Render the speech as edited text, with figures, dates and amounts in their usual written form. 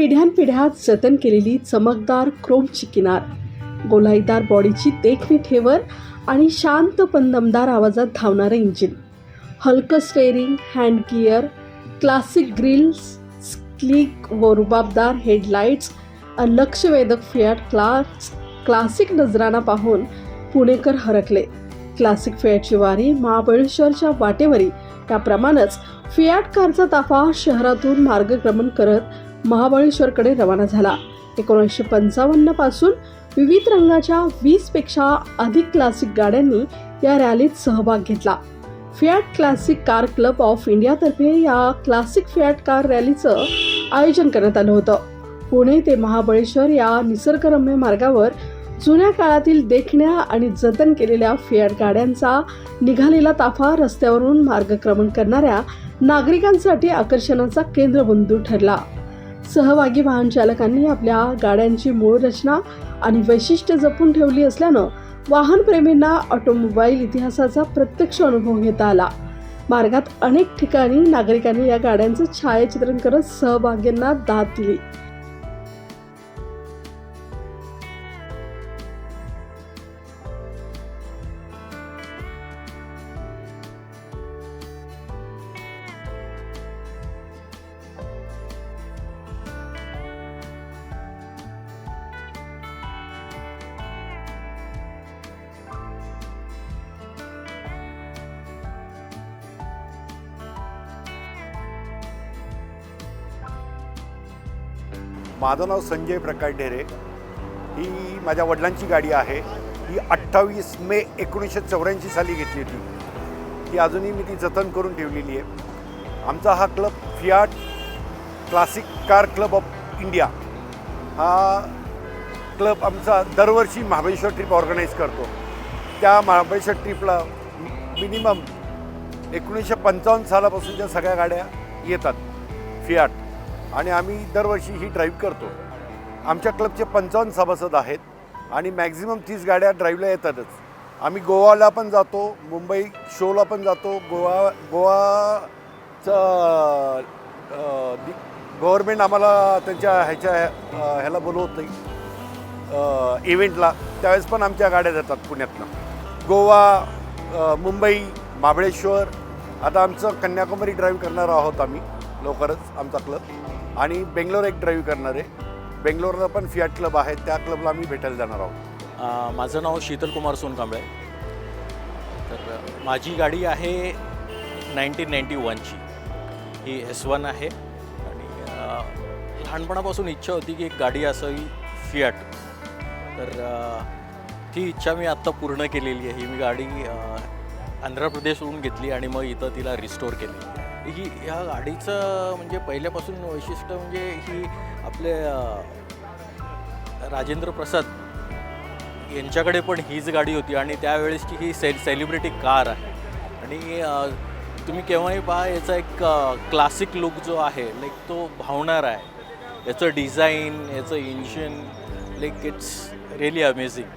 पिढ्यानपिढ्या जतन केलेली चमकदार क्रोमची किनार, गोलाईदार बॉडीची देखणी ठेवर आणि शांत पण दमदार आवाजात धावणारं इंजिन, हलकं steering, hand gear, classic grills, sleek व रुबाबदार हेडलाईट्स, लक्षवेधक फियाट क्लासिक नजराणा पाहून पुणेकर हरकले. क्लासिक फियाटची वारी महाबळेश्वरच्या वाटेवरी, त्याप्रमाणेच फियाट कारचा ताफा शहरातून मार्गक्रमण करत महाबळेश्वरकडे रवाना झाला. 1955 पासून विविध रंगाच्या 20 पेक्षा अधिक क्लासिक गाड्यांनी या रॅलीत सहभाग घेतला. Fiat classic car club of इंडियातर्फे या क्लासिक फियाट कार रॅलीचं आयोजन करण्यात आलं होतं. पुणे ते महाबळेश्वर या निसर्गरम्य मार्गावर जुन्या काळातील देखण्या आणि जतन केलेल्या फियाट गाड्यांचा निघालेला ताफा रस्त्यावरून मार्गक्रमण करणाऱ्या नागरिकांसाठी आकर्षणाचा केंद्रबिंदू ठरला. सहभागी वाहन चालकांनी आपल्या गाड्यांची मूळ रचना आणि वैशिष्ट्य जपून ठेवली असल्यानं वाहनप्रेमींना ऑटोमोबाईल इतिहासाचा प्रत्यक्ष अनुभव घेता आला. मार्गात अनेक ठिकाणी नागरिकांनी या गाड्यांचं छायाचित्रण करत सहभागींना दाद दिली. माझं नाव संजय प्रकाश ढेरे. ही माझ्या वडिलांची गाडी आहे. ही 28 मे 1984 साली घेतली होती. ती अजूनही मी ती जतन करून ठेवलेली आहे. आमचा हा club Fiat classic car club of India हा क्लब आमचा दरवर्षी महाबळेश्वर ट्रिप ऑर्गनाईज करतो. त्या महाबळेश्वर ट्रिपला मिनिमम 1955 सालापासूनच्या सगळ्या गाड्या येतात फियाट, आणि आम्ही दरवर्षी ही ड्राईव्ह करतो. आमच्या क्लबचे 55 सभासद आहेत आणि मॅक्झिमम 30 गाड्या ड्राईव्हला येतातच. आम्ही गोवाला पण जातो, मुंबई शोला पण जातो. गोवाचं गव्हर्मेंट आम्हाला त्यांच्या ह्याला बोलवत नाही इव्हेंटला, त्यावेळेस पण आमच्या गाड्या जातात पुण्यातनं. गोवा, मुंबई, महाबळेश्वर. आता आमचं कन्याकुमारी ड्राईव्ह करणार आहोत आम्ही लवकरच आमचा क्लब, आणि बेंगलोर एक ड्राईव्ह करणार आहे. बेंगलोरला पण फियाट क्लब आहे, त्या क्लबला आम्ही भेटायला जाणार आहोत. माझं नाव शीतल कुमार सोनकांबळे. तर माझी गाडी आहे 1991ची. ही S1 आहे आणि लहानपणापासून इच्छा होती की एक गाडी असावी फियाट. तर ती इच्छा मी आत्ता पूर्ण केलेली आहे. ही मी गाडी आंध्र प्रदेशवरून घेतली आणि मग इथं तिला रिस्टोर केली. ही ह्या गाडीचं म्हणजे पहिल्यापासून वैशिष्ट्य म्हणजे ही आपले राजेंद्र प्रसाद यांच्याकडे पण हीच गाडी होती आणि त्यावेळेसची ही सेलिब्रिटी कार आहे. आणि तुम्ही केव्हाही पहा, याचा एक क्लासिक लुक जो आहे लाईक तो भावणारा आहे. याचं डिझाईन, याचं engine, like it's really amazing.